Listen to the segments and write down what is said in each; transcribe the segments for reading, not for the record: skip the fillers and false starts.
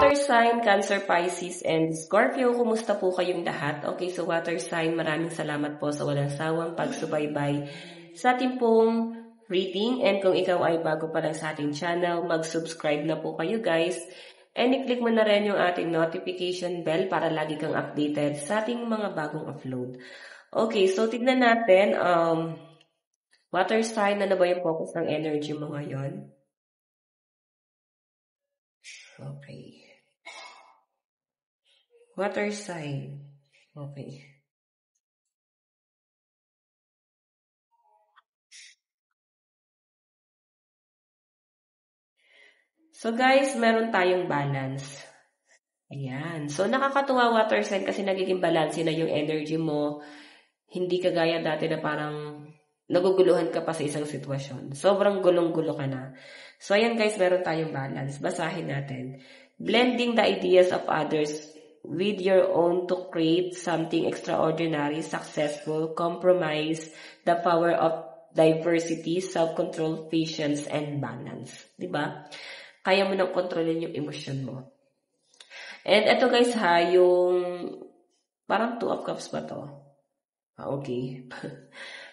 water sign, Cancer, Pisces, and Scorpio, kumusta po kayong lahat? Okay, so water sign, maraming salamat po sa walang sawang pagsubaybay sa ating pong reading. And kung ikaw ay bago pa lang sa ating channel, mag-subscribe na po kayo guys. And i-click mo na rin yung ating notification bell para lagi kang updated sa ating mga bagong upload. Okay, so tignan natin, water sign, ano ba yung focus ng energy mo ngayon? Okay. Water sign. Okay. So guys, meron tayong balance. Ayan. So nakakatuwa water sign kasi nagiging balance na yung energy mo. Hindi kagaya dati na parang naguguluhan ka pa sa isang sitwasyon. Sobrang gulong-gulo ka na. So ayan guys, meron tayong balance. Basahin natin. Blending the ideas of others with your own to create something extraordinary, successful, compromise, the power of diversity, self-control, patience, and balance. Diba? Kaya mo nang kontrolin yung emosyon mo. And ito guys ha, yung parang 2 of cups ba to? Okay.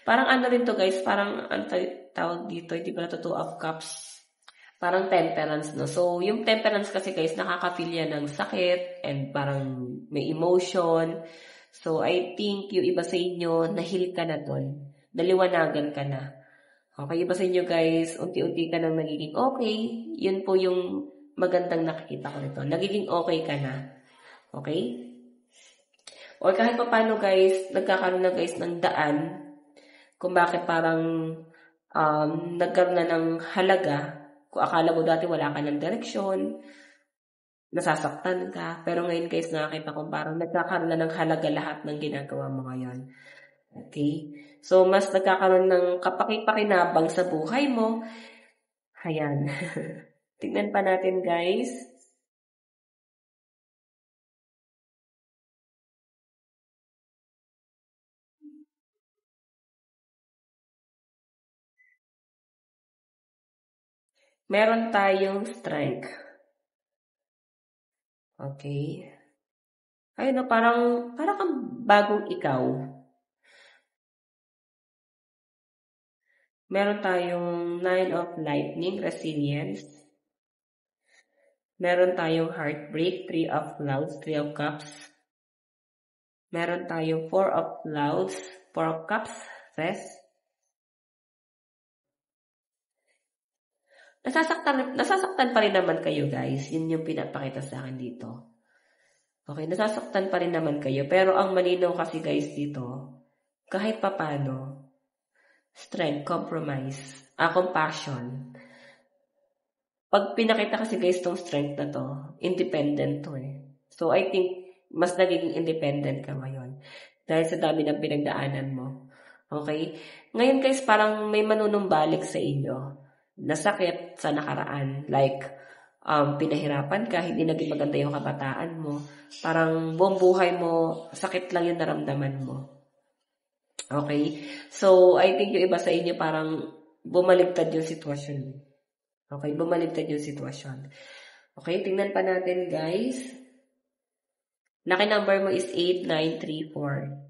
Parang ano rin to guys, parang ang tawag dito, hindi pala to 2 of cups. Parang temperance, no? So, yung temperance kasi guys, nakaka-feel yan ng sakit and parang may emotion. So, I think yung iba sa inyo, nahil ka na doon. Naliwanagan ka na. Okay, iba sa inyo guys, unti-unti ka nang nagiging okay. Yun po yung magandang nakikita ko nito. Nagiging okay ka na. Okay? Or kahit pa paano guys, nagkakaroon na guys ng daan kung bakit parang nagkaroon na ng halaga. Kung akala mo dati wala ka ng direksyon, nasasaktan ka. Pero ngayon guys, nakakita ko parang nagkakaroon na ng halaga lahat ng ginagawa mo ngayon. Okay? So, mas nagkakaroon ng kapaki-pakinabang sa buhay mo. Ayan. Tignan pa natin guys. Meron tayong strength. Okay. Ayun na, parang kang bagong ikaw. Meron tayong 9 of lightning, resilience. Meron tayong heartbreak, 3 of clouds, 3 of cups. Meron tayong 4 of clouds, 4 of cups, rest. Nasasaktan pa rin naman kayo guys. Yun yung pinapakita sa akin dito. Okay, nasasaktan pa rin naman kayo. Pero ang malinaw kasi guys dito, kahit papano, strength, compromise, compassion. Pag pinakita kasi guys tong strength na to, independent to eh. So I think, mas nagiging independent ka ngayon. Dahil sa dami ng pinagdaanan mo. Okay? Ngayon guys, parang may manunumbalik sa inyo. Nasakit sa nakaraan. Like, pinahirapan ka, hindi naging maganda yung kabataan mo. Parang buong buhay mo, sakit lang yung naramdaman mo. Okay? So, I think yung iba sa inyo parang bumaligtad yung sitwasyon. Okay? Bumaligtad yung sitwasyon. Okay? Tingnan pa natin, guys. Lucky number mo is 8934.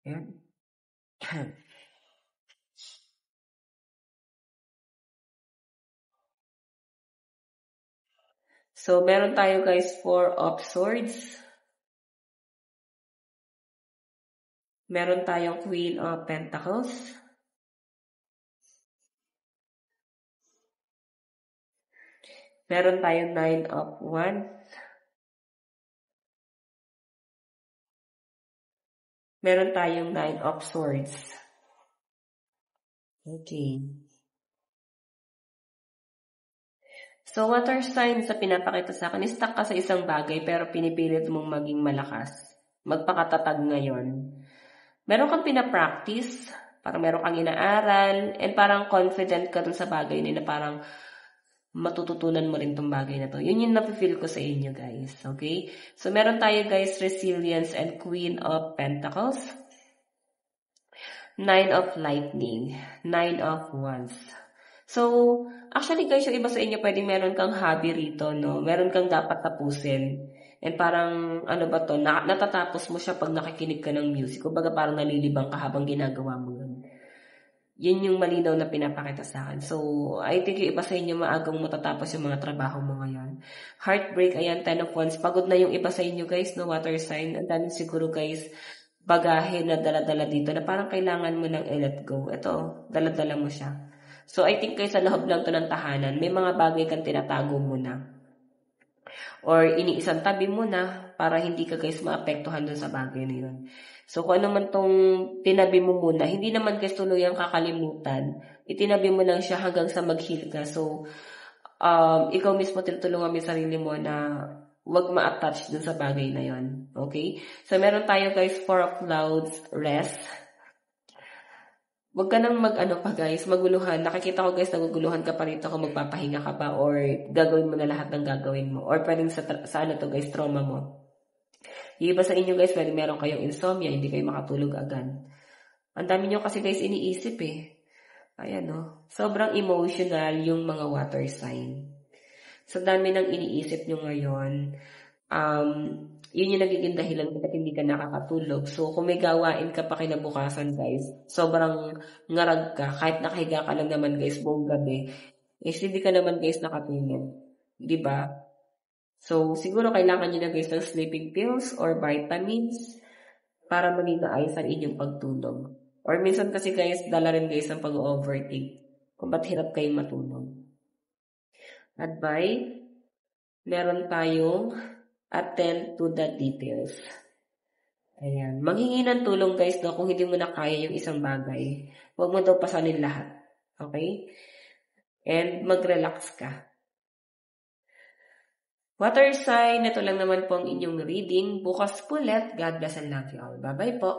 Ayan. So, meron tayo guys 4 of swords. Meron tayong Queen of Pentacles. Meron tayong 9 of Wands. Meron tayong 9 of Swords. Okay. So, water sign sa pinapakita sa akin, stuck ka sa isang bagay pero pinipilit mong maging malakas. Magpakatatag ngayon. Meron kang pinapractice, parang meron kang inaaral, and parang confident ka dun sa bagay na parang matututunan mo rin tong bagay na to. Yun yung napifeel ko sa inyo, guys. Okay? So, meron tayo, guys, resilience and Queen of Pentacles. Nine of Lightning, Nine of Wands. So, actually guys, yung iba sa inyo pwedeng meron kang hobby rito, no? Meron kang dapat tapusin. And parang, ano ba to, natatapos mo siya pag nakikinig ka ng music. Kumbaga parang nalilibang ka habang ginagawa mo yun. Yun yung malinaw na pinapakita sa akin. So, I think yung iba sa inyo maagang matatapos yung mga trabaho mo ngayon. Heartbreak, ayan, 10 of Wands. Pagod na yung iba sa inyo guys, no? Water sign. Ang dami siguro guys, bagahe na dala-dala dito na parang kailangan mo nang i-let go. Ito, dala-dala mo siya. So, I think kayo sa loob lang to ng tahanan, may mga bagay kang tinatago muna. Or iniisang tabi mo na para hindi ka guys maapektuhan dun sa bagay na yun. So, kung ano man tong tinabi mo muna, hindi naman guys tuluyang kakalimutan. Itinabi mo lang siya hanggang sa mag-heal ka. So, ikaw mismo tinutulungan mo yung sarili mo na wag ma-attach dun sa bagay na yon. Okay? So, meron tayo guys, Four of Clouds, rest. Wag ka nang pa guys, maguluhan. Nakikita ko guys, naguguluhan ka pa rito kung magpapahinga ka pa or gagawin mo na lahat ng gagawin mo. Or pwedeng sa ano to guys, trauma mo. Yung iba sa inyo guys, pwede meron kayong insomnia, hindi kayo makatulog agad. Ang dami nyo kasi guys iniisip eh. Ayan no. Sobrang emotional yung mga water sign. Sa dami ng iniisip nyo ngayon, yun yung nagiging dahilan kung hindi ka nakakatulog. So, kung may gawain ka pa kinabukasan, guys, sobrang ngarag ka. Kahit nakahiga ka lang naman, guys, buong gabi, hindi ka naman, guys, nakatulog. Diba? So, siguro kailangan nyo na, guys, ng sleeping pills or vitamins para maging naayos ang inyong pagtulog. Or minsan kasi, guys, dala rin, guys, ang pag-overthink. Kung ba't hirap kayong matulog. At by, meron tayong attend to the details. Ayan. Manghingi ng tulong guys no, kung hindi mo na kaya yung isang bagay. Huwag mo daw pasanin lahat. Okay? And mag-relax ka. Water sign, ito lang naman po ang inyong reading. Bukas po ulit. God bless and love you all. Bye-bye po.